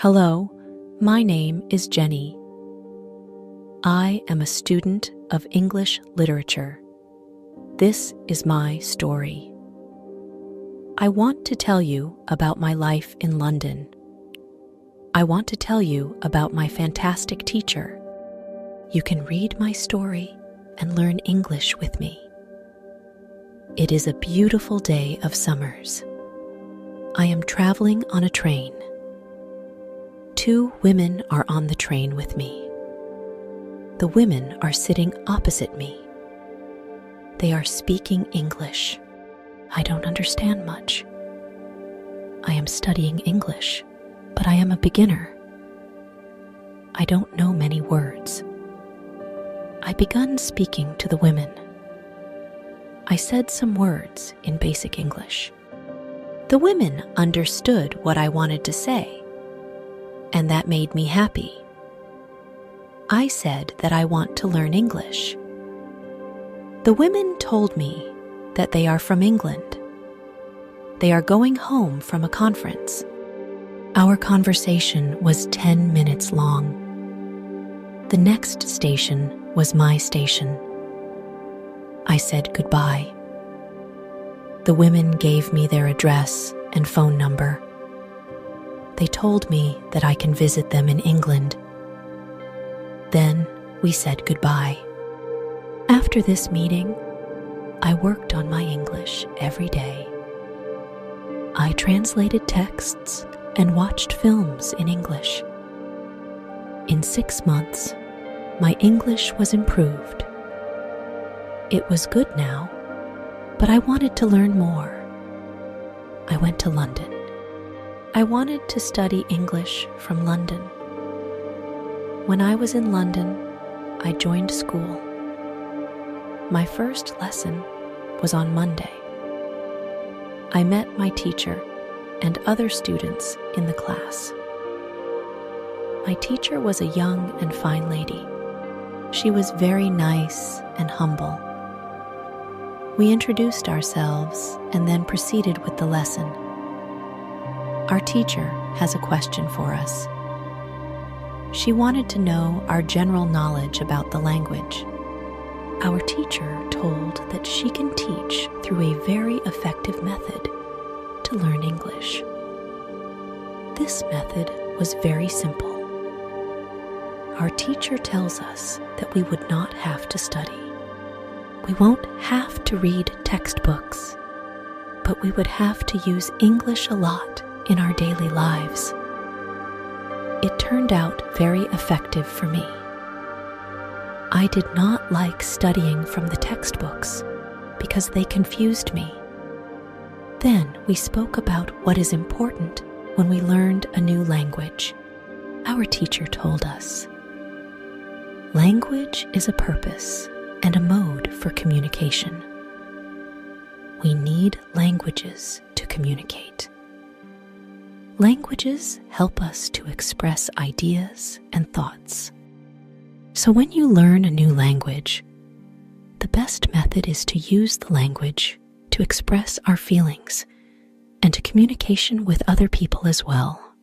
Hello, my name is Jenny. I am a student of English literature. This is my story. I want to tell you about my life in London. I want to tell you about my fantastic teacher. You can read my story and learn English with me. It is a beautiful day of summers. I am traveling on a train. 2 women are on the train with me. The women are sitting opposite me. They are speaking English. I don't understand much. I am studying English, but I am a beginner. I don't know many words. I began speaking to the women. I said some words in basic English. The women understood what I wanted to say, and that made me happy. I said that I want to learn English. The women told me that they are from England. They are going home from a conference. Our conversation was 10 minutes long. The next station was my station. I said goodbye. The women gave me their address and phone number. They told me that I can visit them in England. Then we said goodbye. After this meeting, I worked on my English every day. I translated texts and watched films in English. In 6 months, my English was improved. It was good now, but I wanted to learn more. I went to London. I wanted to study English from London. When I was in London, I joined school. My first lesson was on Monday. I met my teacher and other students in the class. My teacher was a young and fine lady. She was very nice and humble. We introduced ourselves and then proceeded with the lesson. Our teacher has a question for us. She wanted to know our general knowledge about the language. Our teacher told that she can teach through a very effective method to learn English. This method was very simple. Our teacher tells us that we would not have to study. We won't have to read textbooks, but we would have to use English a lot in our daily lives. It turned out very effective for me. I did not like studying from the textbooks because they confused me. Then we spoke about what is important when we learned a new language. Our teacher told us, language is a purpose and a mode for communication. We need languages to communicate. Languages help us to express ideas and thoughts. So when you learn a new language, the best method is to use the language to express our feelings and to communication with other people as well.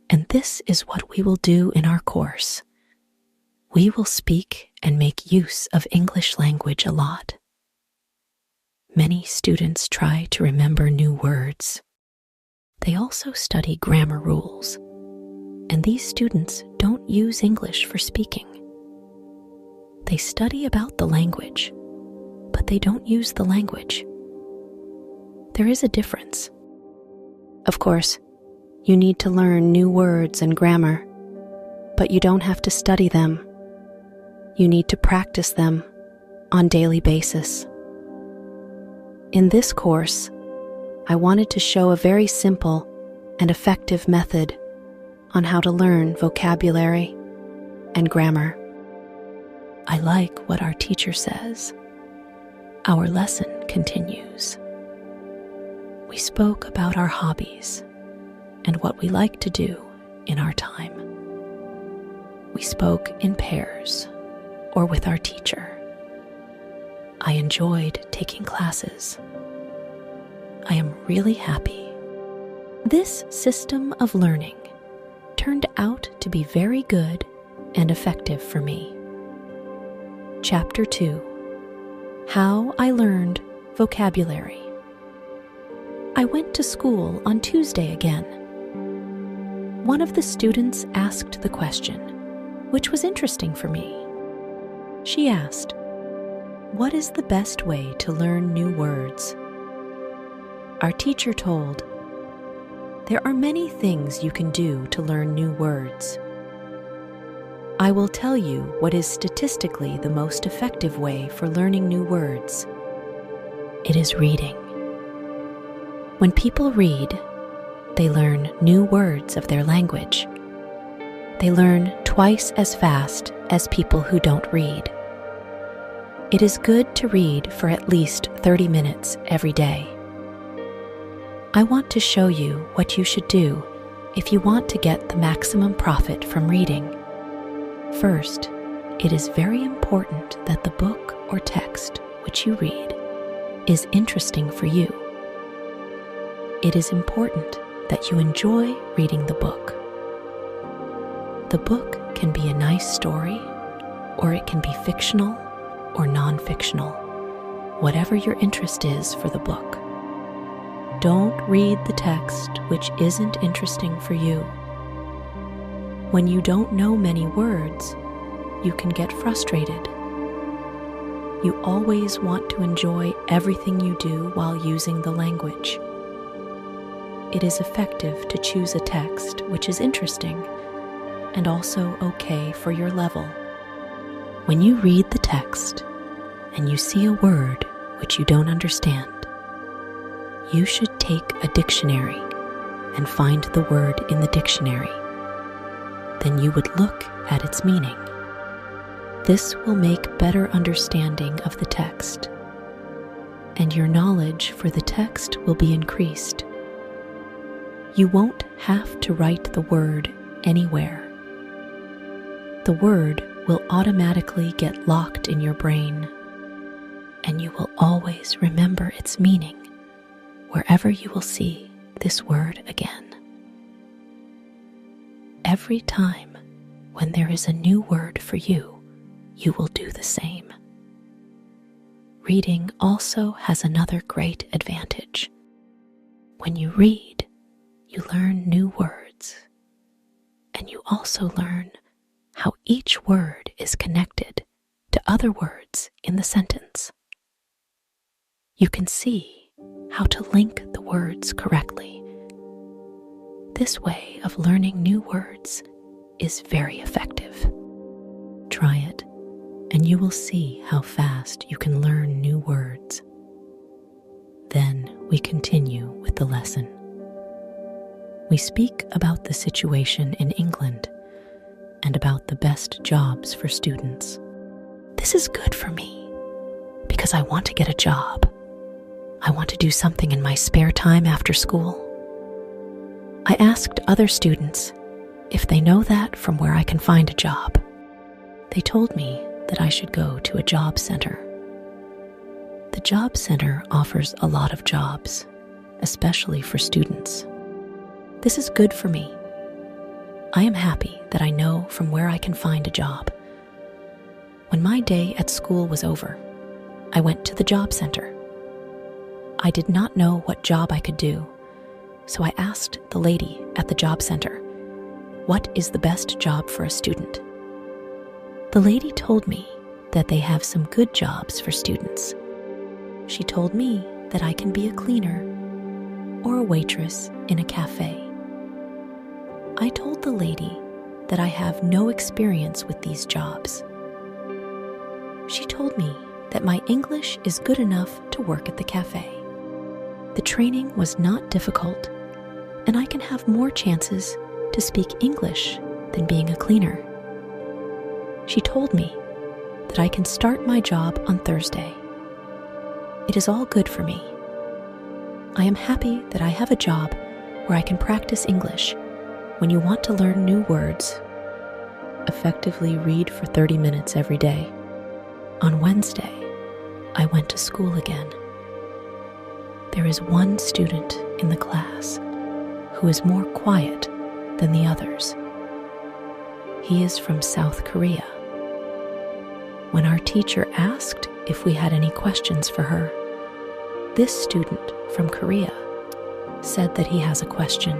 And this is what we will do in our course. We will speak and make use of English language a lot. Many students try to remember new words. They also study grammar rules, and these students don't use English for speaking. They study about the language, but they don't use the language. There is a difference. Of course, you need to learn new words and grammar, but you don't have to study them. You need to practice them on a daily basis. In this course, I wanted to show a very simple and effective method on how to learn vocabulary and grammar. I like what our teacher says. Our lesson continues. We spoke about our hobbies and what we like to do in our time. We spoke in pairs or with our teacher. I enjoyed taking classes. I am really happy. This system of learning turned out to be very good and effective for me. Chapter 2: How I Learned Vocabulary. I went to school on Tuesday again. One of the students asked the question, which was interesting for me. She asked, "What is the best way to learn new words?" Our teacher told, "There are many things you can do to learn new words. I will tell you what is statistically the most effective way for learning new words. It is reading. When people read, they learn new words of their language. They learn twice as fast as people who don't read. It is good to read for at least 30 minutes every day. I want to show you what you should do if you want to get the maximum profit from reading. First, it is very important that the book or text which you read is interesting for you. It is important that you enjoy reading the book. The book can be a nice story, or it can be fictional or non-fictional, whatever your interest is for the book. Don't read the text which isn't interesting for you. When you don't know many words, you can get frustrated. You always want to enjoy everything you do while using the language. It is effective to choose a text which is interesting and also okay for your level. When you read the text and you see a word which you don't understand, you should take a dictionary and find the word in the dictionary. Then you would look at its meaning. This will make better understanding of the text, and your knowledge for the text will be increased. You won't have to write the word anywhere. The word will automatically get locked in your brain, and you will always remember its meaning wherever you will see this word again. Every time when there is a new word for you, you will do the same. Reading also has another great advantage. When you read, you learn new words, and you also learn how each word is connected to other words in the sentence. You can see how to link the words correctly. This way of learning new words is very effective. Try it, and you will see how fast you can learn new words. Then we continue with the lesson. We speak about the situation in England and about the best jobs for students. This is good for me because I want to get a job. I want to do something in my spare time after school. I asked other students if they know that from where I can find a job. They told me that I should go to a job center. The job center offers a lot of jobs, especially for students. This is good for me. I am happy that I know from where I can find a job. When my day at school was over, I went to the job center. I did not know what job I could do, so I asked the lady at the job center, "What is the best job for a student?" The lady told me that they have some good jobs for students. She told me that I can be a cleaner or a waitress in a cafe. I told the lady that I have no experience with these jobs. She told me that my English is good enough to work at the cafe. The training was not difficult, and I can have more chances to speak English than being a cleaner. She told me that I can start my job on Thursday. It is all good for me. I am happy that I have a job where I can practice English when you want to learn new words. Effectively read for 30 minutes every day. On Wednesday, I went to school again. There is one student in the class who is more quiet than the others. he is from South Korea. When our teacher asked if we had any questions for her, this student from Korea said that he has a question.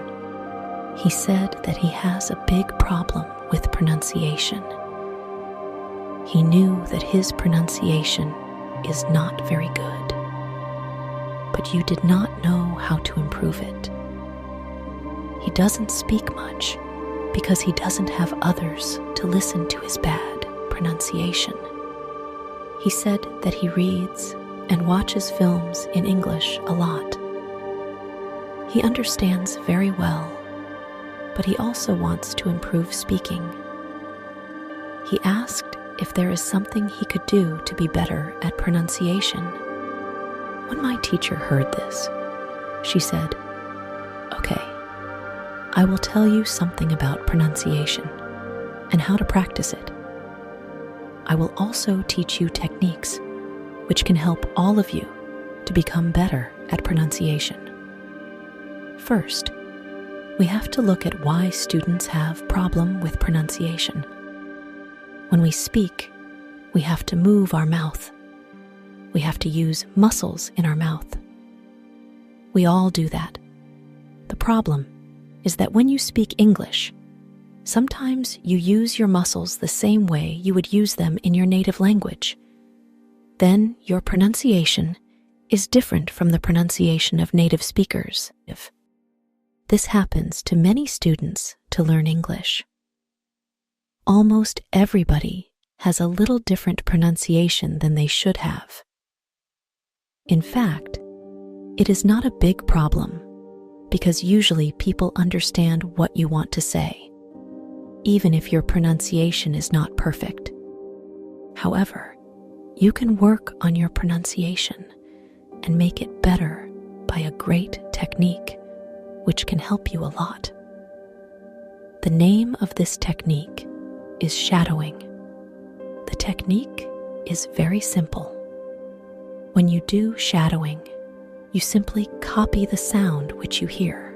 He said that he has a big problem with pronunciation. He knew that his pronunciation is not very good, but you did not know how to improve it. He doesn't speak much because he doesn't have others to listen to his bad pronunciation. He said that he reads and watches films in English a lot. He understands very well, but he also wants to improve speaking. He asked if there is something he could do to be better at pronunciation. When my teacher heard this, she said, "Okay, I will tell you something about pronunciation and how to practice it. I will also teach you techniques which can help all of you to become better at pronunciation. First, we have to look at why students have problem with pronunciation. When we speak, we have to move our mouth. We have to use muscles in our mouth. We all do that. The problem is that when you speak English, sometimes you use your muscles the same way you would use them in your native language. Then your pronunciation is different from the pronunciation of native speakers. This happens to many students to learn English. Almost everybody has a little different pronunciation than they should have. In fact, it is not a big problem because usually people understand what you want to say, even if your pronunciation is not perfect. However, you can work on your pronunciation and make it better by a great technique, which can help you a lot. The name of this technique is shadowing. The technique is very simple. When you do shadowing, you simply copy the sound which you hear.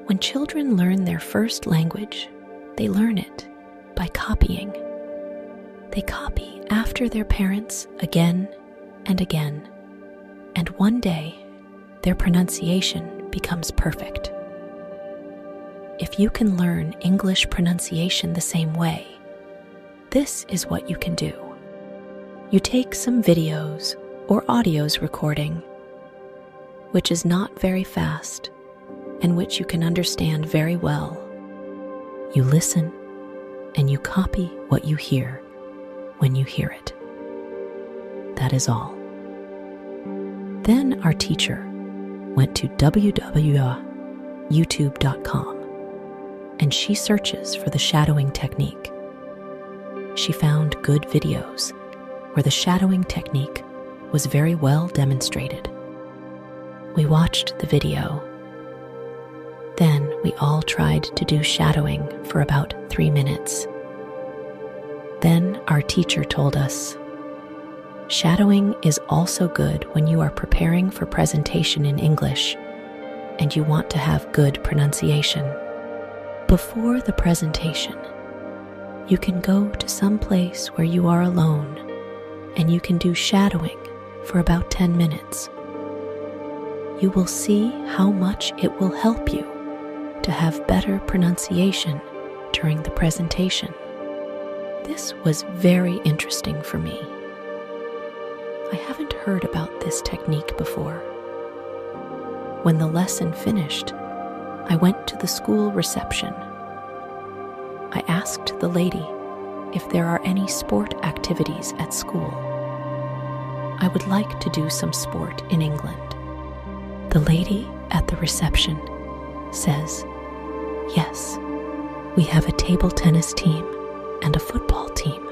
When children learn their first language, they learn it by copying. They copy after their parents again and again, and one day their pronunciation becomes perfect. If you can learn English pronunciation the same way, this is what you can do. You take some videos or audios recording, which is not very fast and which you can understand very well. You listen and you copy what you hear when you hear it. That is all. Then our teacher went to www.youtube.com and she searches for the shadowing technique. She found good videos where the shadowing technique was very well demonstrated. We watched the video. Then we all tried to do shadowing for about 3 minutes. Then our teacher told us, shadowing is also good when you are preparing for presentation in English and you want to have good pronunciation. Before the presentation, you can go to some place where you are alone and you can do shadowing for about 10 minutes. You will see how much it will help you to have better pronunciation during the presentation. This was very interesting for me. I haven't heard about this technique before. When the lesson finished, I went to the school reception. I asked the lady if there are any sport activities at school. I would like to do some sport in England. The lady at the reception says, yes, we have a table tennis team and a football team.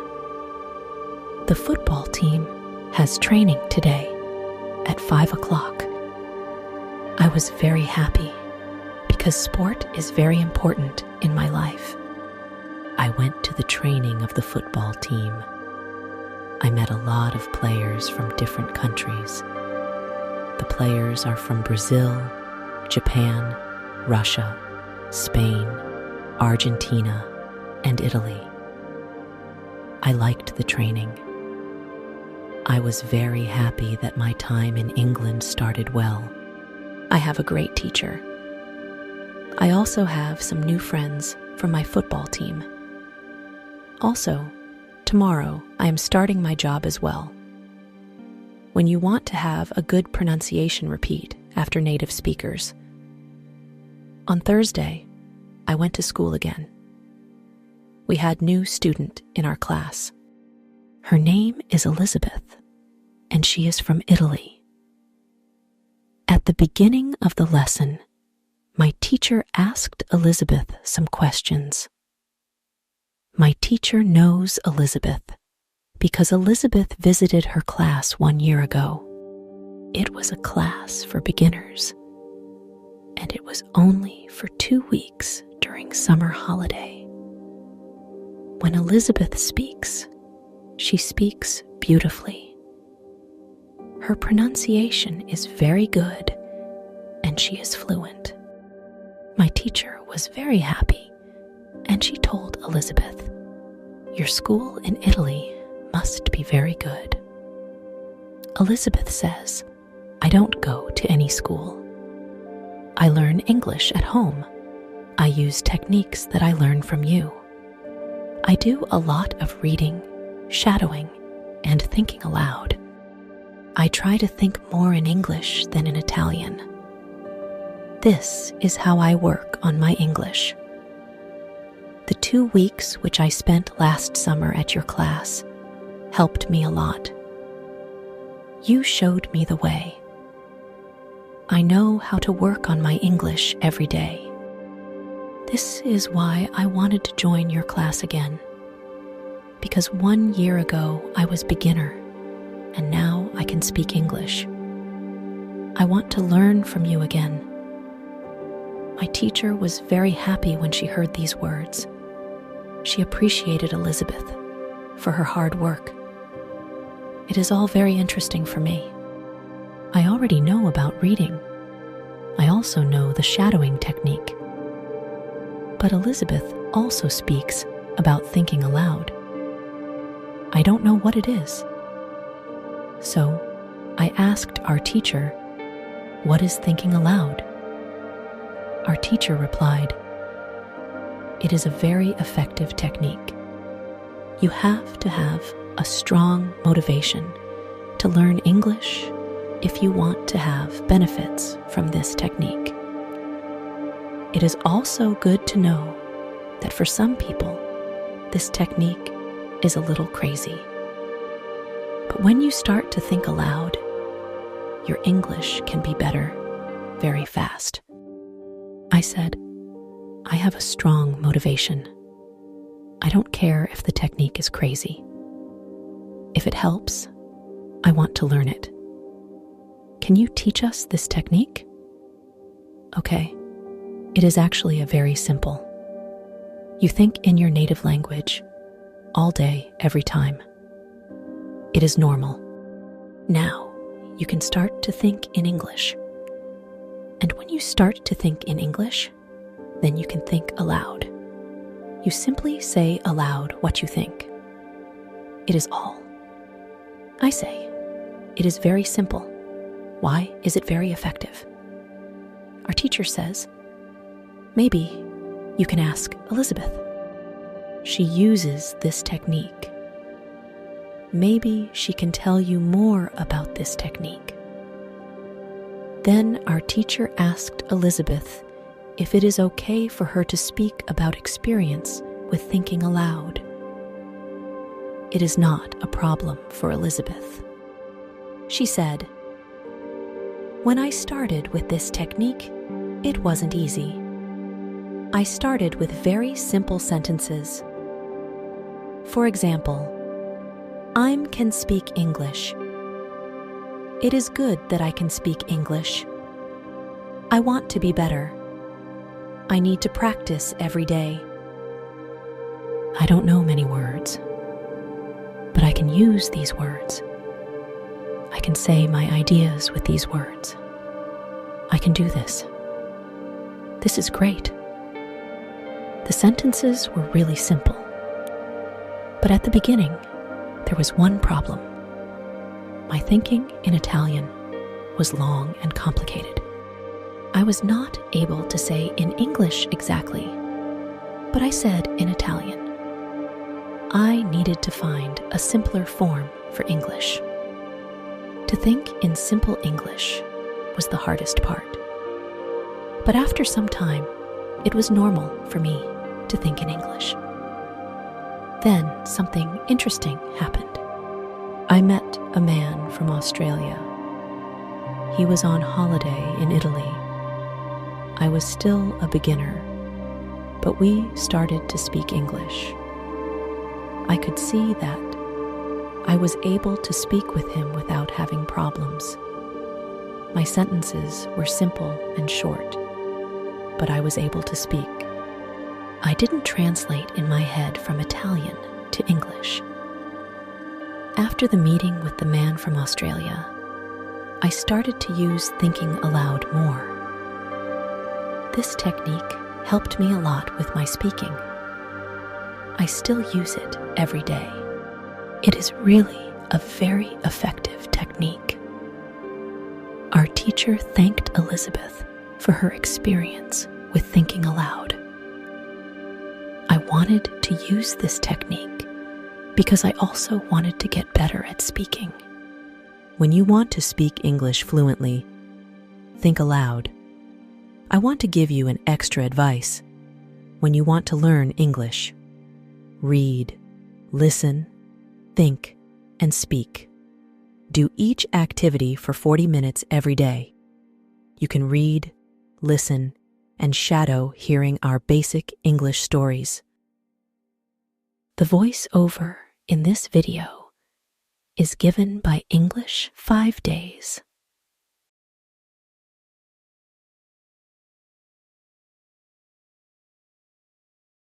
The football team has training today at 5 o'clock. I was very happy because sport is very important in my life. I went to the training of the football team. I met a lot of players from different countries. The players are from Brazil, Japan, Russia, Spain, Argentina, and Italy. I liked the training. I was very happy that my time in England started well. I have a great teacher. I also have some new friends from my football team. Also, tomorrow I am starting my job as well. When you want to have a good pronunciation repeat after native speakers. On Thursday, I went to school again. We had a new student in our class. Her name is Elizabeth, and she is from Italy. At the beginning of the lesson, my teacher asked Elizabeth some questions. My teacher knows Elizabeth because Elizabeth visited her class 1 year ago. It was a class for beginners, and it was only for 2 weeks during summer holiday. When Elizabeth speaks, she speaks beautifully. Her pronunciation is very good, and she is fluent. My teacher was very happy, and she told Elizabeth, "Your school in Italy must be very good." Elizabeth says, "I don't go to any school. I learn English at home. I use techniques that I learn from you. I do a lot of reading, shadowing, and thinking aloud. I try to think more in English than in Italian. This is how I work on my English. The 2 weeks which I spent last summer at your class helped me a lot. You showed me the way. I know how to work on my English every day. This is why I wanted to join your class again. Because 1 year ago I was beginner, and now I can speak English. I want to learn from you again." My teacher was very happy when she heard these words. She appreciated Elizabeth for her hard work. It is all very interesting for me. I already know about reading. I also know the shadowing technique. But Elizabeth also speaks about thinking aloud. I don't know what it is. So I asked our teacher, "What is thinking aloud?" Our teacher replied, "It is a very effective technique. You have to have a strong motivation to learn English if you want to have benefits from this technique. It is also good to know that for some people, this technique is a little crazy. But when you start to think aloud, your English can be better very fast." I said, "I have a strong motivation. I don't care if the technique is crazy. If it helps, I want to learn it. Can you teach us this technique?" Okay, it is actually a very simple. You think in your native language, all day, every time. It is normal. Now, you can start to think in English. And when you start to think in English, then you can think aloud. You simply say aloud what you think. It is all. I say, it is very simple. Why is it very effective? Our teacher says, maybe you can ask Elizabeth. She uses this technique. Maybe she can tell you more about this technique. Then our teacher asked Elizabeth if it is okay for her to speak about experience with thinking aloud. It is not a problem for Elizabeth. She said, "When I started with this technique, it wasn't easy. I started with very simple sentences. For example, I can speak English. It is good that I can speak English. I want to be better. I need to practice every day. I don't know many words, but I can use these words. I can say my ideas with these words. I can do this. This is great. The sentences were really simple. But at the beginning, there was one problem. My thinking in Italian was long and complicated. I was not able to say in English exactly, but I said in Italian. I needed to find a simpler form for English. To think in simple English was the hardest part. But after some time, it was normal for me to think in English. Then something interesting happened. I met a man from Australia. He was on holiday in Italy. I was still a beginner, but we started to speak English. I could see that I was able to speak with him without having problems. My sentences were simple and short, but I was able to speak. I didn't translate in my head from Italian to English. After the meeting with the man from Australia, I started to use thinking aloud more. This technique helped me a lot with my speaking. I still use it every day. It is really a very effective technique. Our teacher thanked Elizabeth for her experience with thinking aloud. I wanted to use this technique because I also wanted to get better at speaking. When you want to speak English fluently, think aloud. I want to give you an extra advice. When you want to learn English, read, listen, think, and speak. Do each activity for 40 minutes every day. You can read, listen, and shadow hearing our basic English stories. The voiceover in this video is given by English 5 Days.